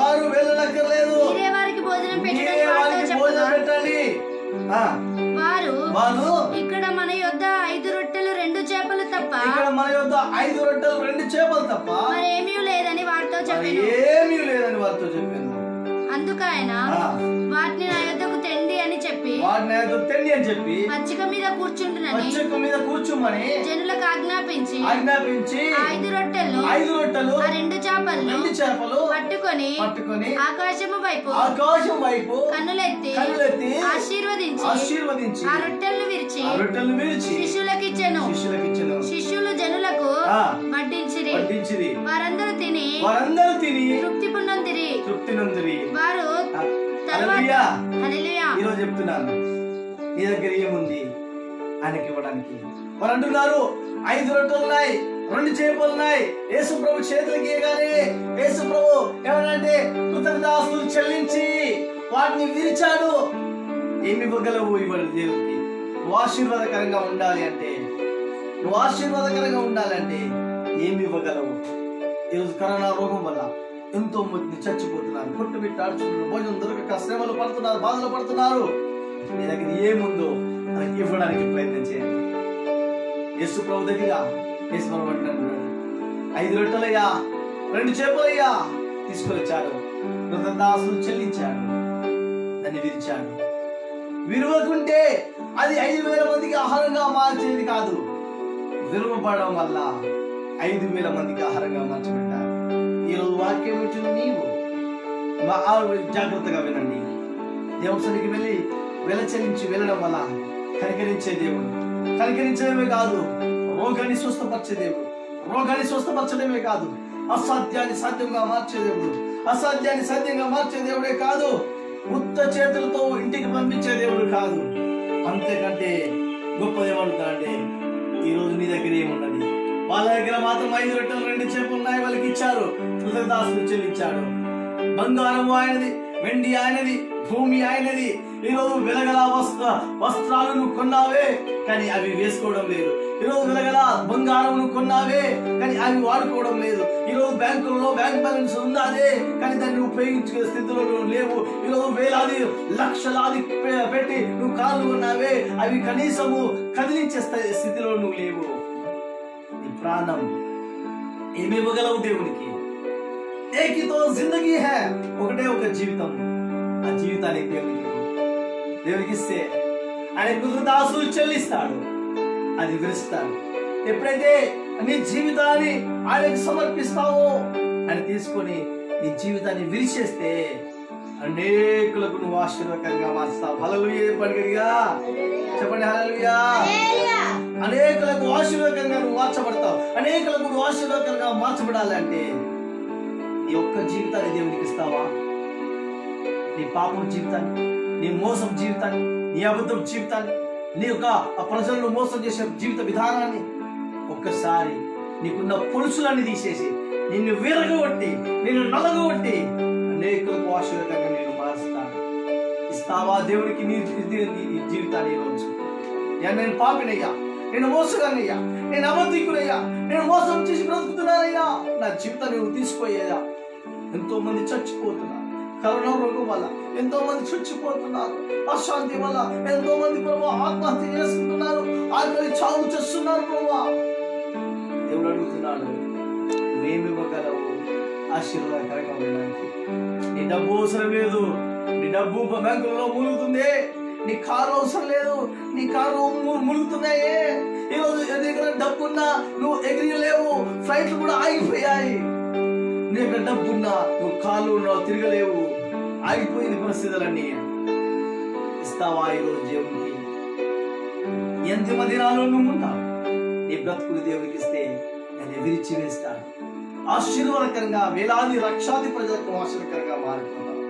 మీరే వారికి భోజనం పెట్టండి. వారు ఇక్కడ మన యొద్ద 5 రొట్టెలు 2 చేపలు తప్ప మరేమీ లేదని వారితో చెప్పాను. అందుకు ఆయన వాటిని నా యొద్దకు తెండి అని చెప్పి పచ్చిక మీద కూర్చుంటున్నని జనులకు ఆజ్ఞాపించి 5 రొట్టెలు 2 చేపలు పట్టుకొని ఆకాశము వైపు కన్నులెత్తి ఆశీర్వదించి ఆ రొట్టెలను విరిచి శిష్యులకిచ్చెను. శిష్యులు జనులకు వడ్డించిరి. వారందరూ తిని తృప్తి పొందిరి. వారు ఈరోజు చెప్తున్నాను, నీ దగ్గర ఏముంది ఆయనకి ఇవ్వడానికి? వారు అంటున్నారు 5 రొట్టెలు ఉన్నాయి, 2 చేపలు ఉన్నాయి. యేసు ప్రభు చేతులకి ఇవ్వగానే యేసు ప్రభు ఏమనంటే కృతజ్ఞతాస్తులు చెల్లించి వాటిని విరిచాడు. ఏమి ఇవ్వగలవు? ఇవ్వడు దేవుడికి. నువ్వు ఆశీర్వాదకరంగా ఉండాలి అంటే ఏమి ఇవ్వగలవు? ఈరోజు కరోనా రోగం వల్ల ఎంతో మంది చచ్చిపోతున్నారు, కొట్టుబిట్టి ఆడుచున్నారు, భోజనం దొరకక శ్రమలు పడుతున్నారు, బాధలు పడుతున్నారు. నీ దగ్గర ఏముందో మనకి ఇవ్వడానికి ప్రయత్నం చేయండి. యేసు ప్రభు దగ్గర యేసు ప్రభు అంటున్నాడు, 5 రొట్టెలయ్యా 2 చేపలయ్యా తీసుకొని వచ్చాడు. కృతజ్ఞతాస్తులు చెల్లించాడు, దాన్ని విరిచాడు. విరువకుంటే అది 5,000 మందికి ఆహారంగా మార్చేది కాదు. విరువపడడం వల్ల 5,000 మందికి ఆహారంగా మార్చబడ్డారు. ఈరోజు వాక్యం వచ్చిన నీవు జాగ్రత్తగా వినండి. దేవుని సన్నిధికి వెళ్ళి వెలచరించి వెళ్ళడం వల్ల కనికరించే దేవుడు, కనికరించడమే కాదు రోగాన్ని స్వస్థపరచడమే కాదు, అసాధ్యాన్ని సాధ్యంగా మార్చే దేవుడు, అసాధ్యాన్ని సాధ్యంగా మార్చే దేవుడే కాదు, ఉత్త చేతులతో ఇంటికి పంపించే దేవుడు కాదు. అంతేకంటే గొప్పది ఏమంటారంటే, ఈరోజు నీ దగ్గర ఏమున్నది? వాళ్ళ దగ్గర మాత్రం 5 రొట్టెలు 2 చేపలు ఉన్నాయి, వాళ్ళకి ఇచ్చారు, కృతజ్ఞతాస్తులు చెల్లించాడు. బంగారం ఆయనది, వెండి ఆయనది, భూమి ఆయనది. ఈరోజు వెలగల వస్త్రాలు నువ్వు కొన్నావే కానీ అవి వేసుకోవడం లేదు. ఈరోజు వెలగల బంగారం నువ్వు కొన్నావే కానీ అవి వాడుకోవడం లేదు. ఈరోజు బ్యాంకులలో బ్యాంక్ బ్యాలెన్స్ ఉన్నదే కానీ దాన్ని ఉపయోగించే స్థితిలో నువ్వు లేవు. ఈరోజు వేలాది లక్షలాది పెట్టి నువ్వు కార్లు కొన్నావే, అవి కనీసము కదిలించే స్థితిలో నువ్వు లేవు. నీ ప్రాణం ఏమి ఇవ్వగలవు దేవునికి? ఏకితో జిందగీ హై, ఒకటే ఒక జీవితం. ఆ జీవితాన్ని దేవునికి ఇస్తే ఆయన కృతజ్ఞతాస్తులు చెల్లిస్తాడు, అది విరుస్తాడు. ఎప్పుడైతే నీ జీవితాన్ని ఆయనకు సమర్పిస్తావో ఆయన తీసుకొని నీ జీవితాన్ని విరిచేస్తే అనేకులకు నువ్వు ఆశీర్వాదకరంగా మార్చుతావు. హల్లెలూయా చెప్పండి, హల్లెలూయా. అనేకులకు ఆశీర్వాదకరంగా నువ్వు మార్చబడతావు. అనేకులకు నువ్వు ఆశీర్వాదకరంగా మార్చబడాలంటే నీ ఒక్క జీవితాన్ని దేవునికి ఇస్తావా? నీ పాపం జీవితాన్ని, నీ మోసం జీవితాన్ని, నీ అబద్ధం జీవితాన్ని, నీ యొక్క ప్రజలను మోసం చేసే జీవిత విధానాన్ని ఒక్కసారి నీకున్న పొలుసులన్నీ తీసేసి నిన్ను విరగొట్టి నిన్ను నలగొట్టి అనేకులకు ఆశీర్వాదకరంగా నేను మారుస్తాను. ఇస్తావా దేవునికి నీ జీవితాన్ని? ఈరోజు నేను పాపినయ్యా, నేను మోసగానయ్యా, నేను అబద్ధికునయ్యా, నేను మోసం చేసి బ్రతుకుతున్నానయ్యా, నా జీవితాన్ని నువ్వు తీసుకోయ్యా. ఎంతో మంది చచ్చిపోతున్నారు, కరోనా రోగం వల్ల ఎంతో మంది చచ్చిపోతున్నారు, అశాంతి వల్ల ఎంతో మంది ప్రభు ఆత్మహత్య చేసుకుంటున్నారు, ఆకలి చావు చేస్తున్నారు. ప్రభు దేవుడు అడుగుతున్నాడు, నువ్వేమి ఇవ్వగలవు ఆశీర్వాదకరంగా ఉండడానికి? నీ డబ్బు అవసరం లేదు, నీ డబ్బు బ్యాంకులలో మూలుగుతుంది. నీ కారు అవసరం లేదు, నీ కారు ములుగుతున్నాయే. ఈరోజు దగ్గర డబ్బున్నా నువ్వు ఎగిరియలేవు, ఫ్లైట్లు కూడా ఆగిపోయాయి. నీ యొక్క డబ్బున్నా, నువ్వు కాళ్ళు ఉన్నావు, తిరగలేవు, ఆగిపోయింది పరిస్థితులన్నీ. ఇస్తావా ఈరోజు దేవునికి? ఎంత దినాలు నువ్వు ఉంటావు? నీ బ్రతుకులు దేవునికి ఇస్తే దాన్ని విరిచి వేస్తాడు. ఆశీర్వాదకరంగా వేలాది లక్షాది ప్రజలకు ఆశీర్వకరంగా మారుతున్నావు.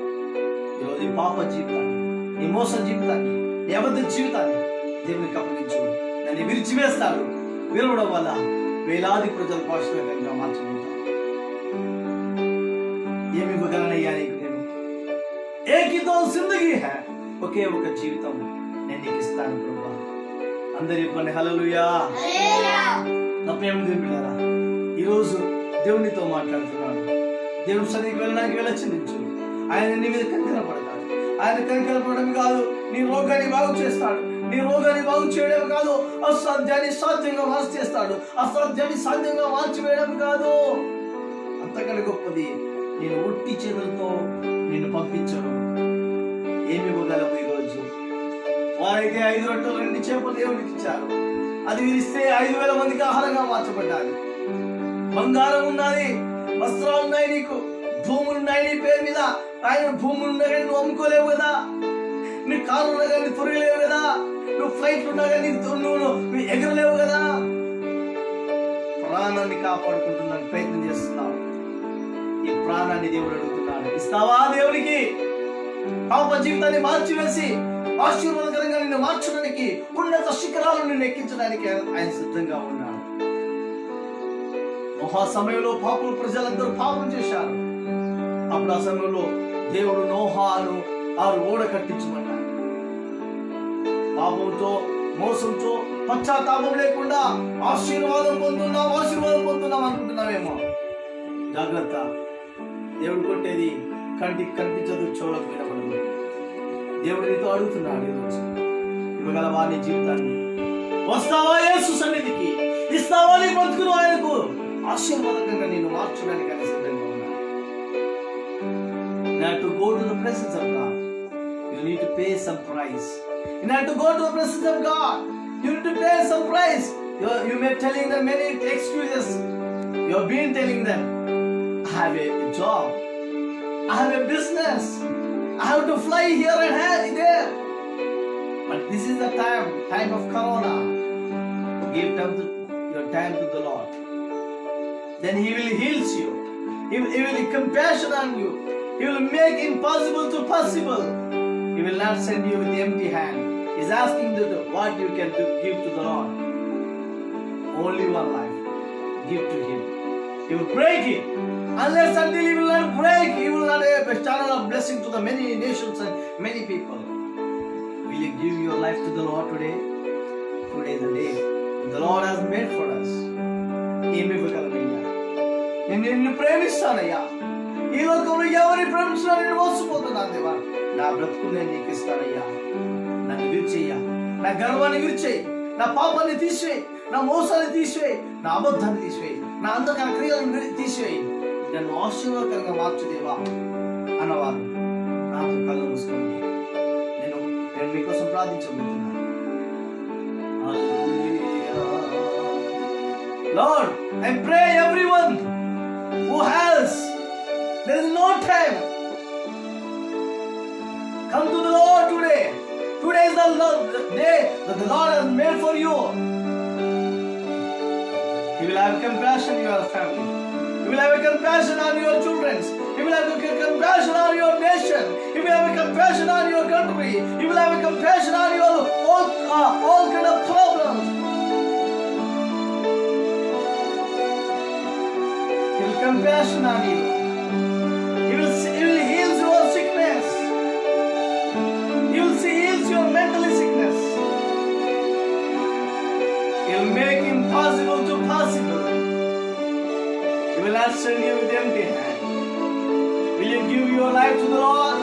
ఈరోజు నీ పాప జీవితాన్ని, నీ మోస జీవితాన్ని, నీ అబద్ధ జీవితాన్ని దేవునికి అప్పగించు. దాన్ని విరిచివేస్తాడు. విరవడం వల్ల వేలాది ప్రజలకు ఆశీర్వాదకరంగా మార్చుకుంటాడు. ఏమి ఇవ్వగలనయ్యా నీకు నేను? ఏకితో జిందగీ హై, ఒకే ఒక జీవితం నేను నీకు ఇస్తాను ప్రభువా. అందరి ఇవ్వండి హల్లెలూయా. నా ప్రేమ దేవులారా, ఈరోజు దేవునితో మాట్లాడుతున్నాడు. దేవుని సన్నిధికి వెళ్ళడానికి వెళ్ళచిందించు. ఆయన నీ మీద కనికరపడతాడు. ఆయన కనికరపడడం కాదు, నీ రోగాన్ని బాగు చేస్తాడు. నీ రోగాన్ని బాగు చేయడం కాదు, అసాధ్యాన్ని సాధ్యంగా మార్చి చేస్తాడు. అసాధ్యాన్ని సాధ్యంగా మార్చివేయడం కాదు, అంతకంటే గొప్పది. నేను ఒట్టి చేతులతో నిన్ను పంపించను. ఏమి ఇవ్వగలవు ఈరోజు? వారైతే 5 రొట్టెలు 2 చేపలు దేవుడికి ఇచ్చారు. అది విరిస్తే 5,000 మందికి ఆహారంగా మార్చబడ్డారు. బంగారం ఉన్నది, వస్త్రాలు ఉన్నాయి, నీకు భూములు ఉన్నాయి నీ పేరు మీద. ఆయన భూములు ఉన్నా కానీ నువ్వు అమ్ముకోలేవు కదా. నీ కారు ఉన్నా కానీ తిరగలేవు కదా. నువ్వు ఫ్లైట్లు ఉన్నా కానీ నువ్వు ఎగరలేవు కదా. ప్రాణాన్ని కాపాడుకుంటున్నాను ప్రయత్నం చేస్తున్నావు. ఈ ప్రాణాన్ని దేవుడు అడుగుతున్నాడు. ఇస్తావా దేవునికి? పాప జీవితాన్ని మార్చివేసి ఆశీర్వాదకరంగా నిన్ను మార్చడానికి, ఉన్నత శిఖరాలను నిన్ను ఎక్కించడానికి ఆయన సిద్ధంగా ఉన్నాడు. నోహా సమయంలో పాపులు ప్రజలందరూ పాపం చేశారు. అప్పుడు ఆ సమయంలో దేవుడు నోహాను ఓడ కట్టించమన్నాడు. పాపంతో, మోసంతో, పశ్చాత్తాపం లేకుండా ఆశీర్వాదం పొందుతున్నాం అనుకుంటున్నావేమో. జాగ్రత్త. దేవుడు కొట్టేది కంటికి కనిపించదు, చెవులకు వినపడదు. దేవుడు నీతో అడుగుతున్నాడు ఈరోజు, ఇవ్వగలవా నీ జీవితాన్ని? వస్తావా యేసు సన్నిధికి? ఇస్తావా నీ బ్రతుకును ఆయనకు? ఆశీర్వాదకంగా నేను మార్చడానికి ఆయన సిద్ధంగా ఉన్నాడు. You have to go to the presence of God. You need to pay some price. You have to go to the presence of God. You need to pay some price. You may telling them many excuses. You have been telling them, I have a job, I have a business, I have to fly here and there. But this is the time of Corona. Give your time to the Lord. Then He will heal you. He will have compassion on you. He will make impossible to possible. He will not send you with empty hand. He is asking you what you can give to the Lord. Only one life. Give to Him. He will break it. Unless until He will not break, He will not have a channel of blessing to the many nations and many people. Will you give your life to the Lord today? Today is the day the Lord has made for us. ఏమి ఇవ్వగలనయ్యా? నేను నిన్ను ప్రేమిస్తానయ్యా. ఈ లోకంలో ఎవరిని ప్రేమించినా నేను మోసపోతున్నాను దేవా. నా బ్రతుకు నేను నీకు ఇస్తానయ్యా. నన్ను విరిచేయ్యా. నా గర్వాన్ని విరిచేయి. నా పాపాన్ని తీసివేయి. నా మోసాన్ని తీసివేయి. నా అబద్ధాన్ని తీసివేయి. నా అంధకార క్రియలను తీసివేయి. నన్ను ఆశీర్వాదకరంగా మార్చు దేవా అన్నవారు నాతో కళ్ళు మూసుకోండి. నేను మీకోసం ప్రార్థించబోతున్నాను. Lord, I pray everyone who has, there is no time. Come to the Lord today. Today is the day that the Lord has made for you. He will have compassion on your family. He will have a compassion on your children. He will have a compassion on your nation. He will have a compassion on your country. He will have a compassion on your all kind of problems. He will compassion on you. He will heal your sickness. He will heal your mental sickness. He will make impossible to possible. He will not send you with empty hand. Will you give your life to the Lord?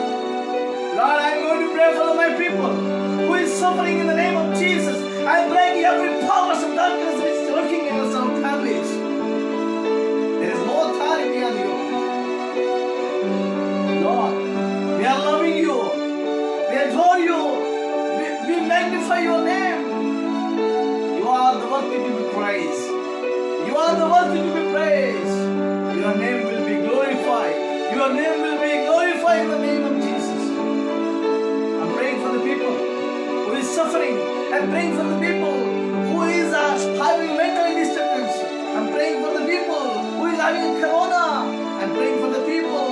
Lord, I am going to pray for my people who is suffering in the name of Jesus. I break every power of darkness which is working in our families. There is no authority on you. Lord, we are loving you. We adore you. We magnify your name. You are the worthy to be praised. You are the worthy to be praised. Your name will be glorified. your name will be glorified in the name of Jesus. I'm praying for the people who is suffering. I'm praying for the people who is having mental disturbance. I'm praying for the people who is having corona. I'm praying for the people.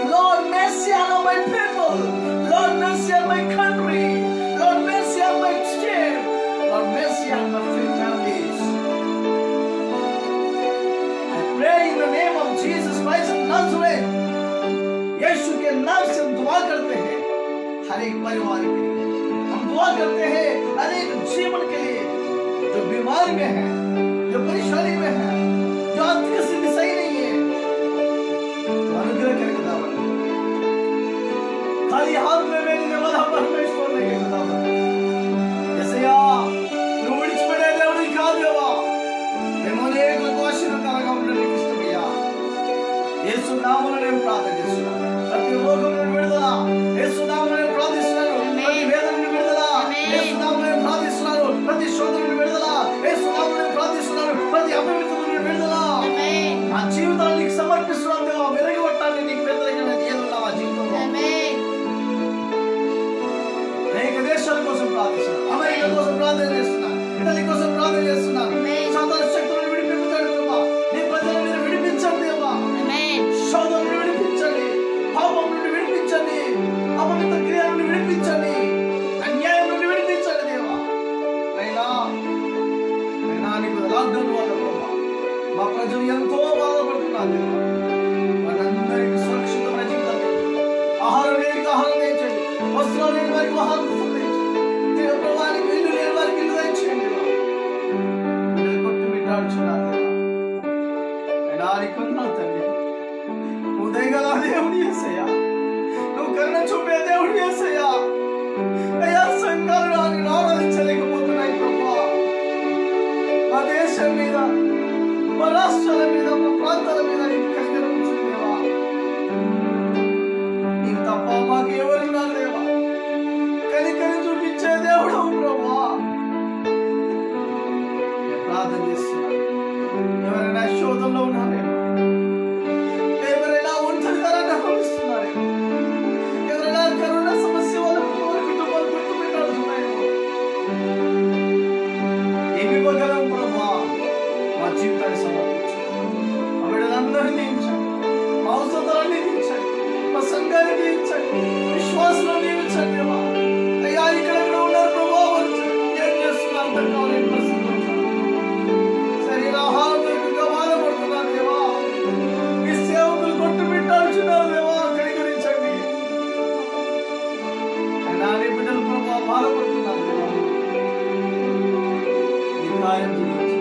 Lord, mercy on my people. Lord, mercy on my country. Lord, mercy on my state. Lord, mercy on my families. I pray in the name of Jesus Christ of Nazareth. यीशु के नाम से हम दुआ करते हैं हर एक परिवार के लिए। हम दुआ करते हैं हर एक जीवन के लिए जो बीमारी में है, जो परेशानी में है, जो आर्थिक स्थिति सही नहीं है। अनुग्रह करके दावत खाली हाथ में मेरे वाला परमेश्वर ने के दावत जैसे నువ్వు విడిచిపెట్టే దేవుడికి కాదు దేవా మేము అనేకులకు ఆశీర్వాదకరంగా ఉండడానికి ఇష్టమయ్యా యేసు నామములో నేను ప్రార్థన చేస్తున్నాను ప్రతి రోగం నుండి విడుదల యేసు నామములో నేను ప్రార్థిస్తున్నాను ప్రతి వేదన నుండి విడుదల యేసు నామములో నేను ప్రార్థిస్తున్నాను ప్రతి శోధన నుండి విడుదల యేసు నామములో నేను ప్రార్థిస్తున్నాను ప్రతి అపవిత్రత నుండి విడుదల నా జీవితాన్ని నీకు సమర్పిస్తున్నాను దేవా వెరగొట్టాలని నీకు వ్యతిరేకంగా ఏదున్నా మా జీవితంలో అనేక దేశాల కోసం ప్రార్థిస్తున్నాను అమెరికా కోసం ప్రార్థన చేస్తున్నాను ఇటలీ కోసం ప్రార్థన చేస్తున్నాను సాతాను శక్తులను విడిపించండి దేవా నీ ప్రజలను మీరు విడిపించండి దేవా శోధన నుండి విడిపించండి పాపం నుండి విడిపించండి అపవిత్ర క్రియల నుండి విడిపించండి అన్యాయం నుండి విడిపించండి దేవా నైనా నీకు లాక్డౌన్ వల్ల ప్రభా మా ప్రజలు ఎంతో బాధపడుతున్నారు దేవా వారందరికీ సురక్షితమైన జీవితం ఆహారం లేని ఆహారం తెచ్చండి వస్త్రాలు లేని వారికి ఆహారం తెచ్చండి దేవ ప్రభానికి ఇల్లు లేని వారికి ఇల్లు తెచ్చండి కొట్టుమిట్టాడుచున్నారు దేవా నైనా నీకు వందనాలు తండ్రి నువ్వు దయగల దేవుడు యేసయ్యా నువ్వు కరుణ చూపే దేవుడు యేసయ్యా అయ్యా సంఘాలు నేను ఆరాధించలేకపోతున్నాయి ప్రభా మా దేశం మీద మా రాష్ట్రాల మీద మా ప్రాంతాల మీద నీకు కనికరం చూపేవా నీకు తప్ప మాకు ఎవరున్నారు దేవా కనికరం చూపించే దేవుడు ప్రభా నేను ప్రార్థన చేస్తున్నాను ఎవరైనా శోధంలో ఉన్నారేమో ఎవరైనా ఒంటరితనాన్ని అనుభవిస్తున్నారేమో ఎవరైనా కరోనా సమస్య వల్ల కుటుంబాలు గుర్తుపెట్టాల్సిన్నాయేమో ఏమి ఇవ్వగలం ప్రభా మా జీవితాన్ని సమర్పించు మా బిడ్డలందరినీ దీవించండి మా అవసరాన్ని దీవించండి మా సంఘాన్ని దీవించండి విశ్వాసాన్ని దీవించండి దేవా అయ్యా ఇక్కడ ఉన్నారు ప్రభా ఏం చేస్తున్నారు అర్థం కావాలని పరిస్థితులు సరైన ఆహారం లేకుండా బాధపడుతున్నారు దేవా మీ సేవకులు కొట్టుమిట్టాడుచున్నారు దేవా కనికరించండి అయినా నీ బిడ్డలు ప్రభా బాధపడుతున్నారు దేవా నీ కార్యం చేయించండి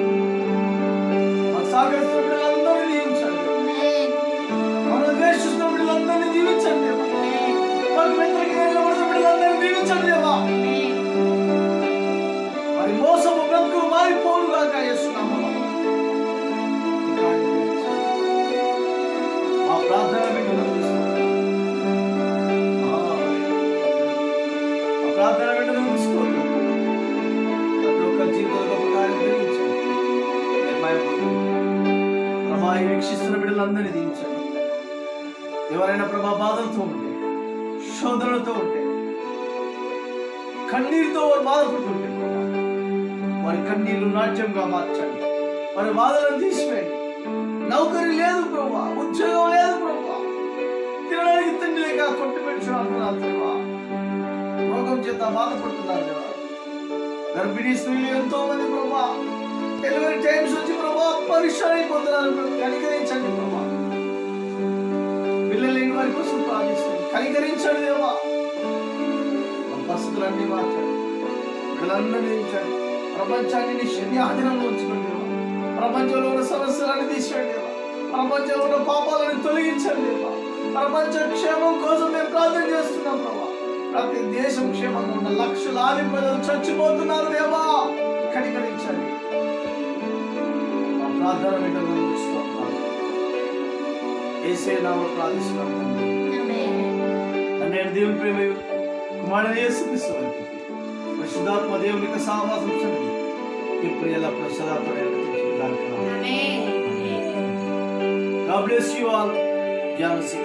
మా సాగరిస్తున్న బిడ్డలందరినీ దీవించండి మనం ద్వేషిస్తున్న బిడ్డలందరినీ దీవించండి దేవా మాకు వ్యతిరేకంగా నిలబడిన బిడ్డలందరినీ దీవించండి దేవా మరి మోసము బ్రతుకు మారిపోను గాక యేసునామములో ఆ ప్రార్థన వింటున్నాను ఆ ప్రార్థన వింటున్నాను ప్రతి ఒక్క జీవితంలో ఒక కార్యం జరిగించండి ప్రభా వీక్షిస్తున్న బిడ్డలందరినీ దీవించండి ఎవరైనా ప్రభా బాధలతో ఉంటే శోధనలతో ఉంటే కన్నీరుతో వారు బాధపడుతుంటే ప్రభా వారి కన్నీళ్లు నాట్యంగా మార్చండి వారి బాధలను తీసివేయండి నౌకరీ లేదు ప్రభా ఉద్యోగం లేదు ప్రభా తినడానికి తిండి లేక కొట్టుపెట్టుకున్నారు దేవా రోగం చేత బాధపడుతున్నారు దేవా గర్భిణీ స్త్రీలు ఎంతో మంది ప్రభా డెలివరీ టైమ్స్ వచ్చి ప్రభా పరిశ్రమ అయిపోతున్నారు కనికరించండి ప్రభా పిల్లలు లేని వారి కోసం ప్రార్థిస్తుంది కనికరించండి దేవా మా పరిస్థితులన్నీ మార్చండి పిల్లలందరినీ దీవించండి ప్రపంచాన్ని నీ ఆధీనంలో ఉంచుకోండి దేవా ప్రపంచంలో ఉన్న సమస్యలను తీసివేయండి దేవా ప్రపంచంలో ఉన్న పాపాలను తొలగించండి దేవా ప్రపంచ క్షేమం కోసం మేము ప్రార్థన చేస్తున్నాం ప్రభా ప్రతి దేశం క్షేమంగా ఉన్న లక్షలాది ప్రజలు చచ్చిపోతున్నారు దేవా కనికరించండి మా ప్రార్థన వింటున్నాం యేసే నామములో ప్రార్థిస్తున్నాం తండ్రి దేవుని ప్రేమ కుమారుడు యేసుక్రీస్తు వారికి పరిశుద్ధాత్మ దేవుని యొక్క సహవాసం సన్నిధి ఇప్పుడు ఎల్లప్పుడూ సదాపడేలా God bless you all. Jansi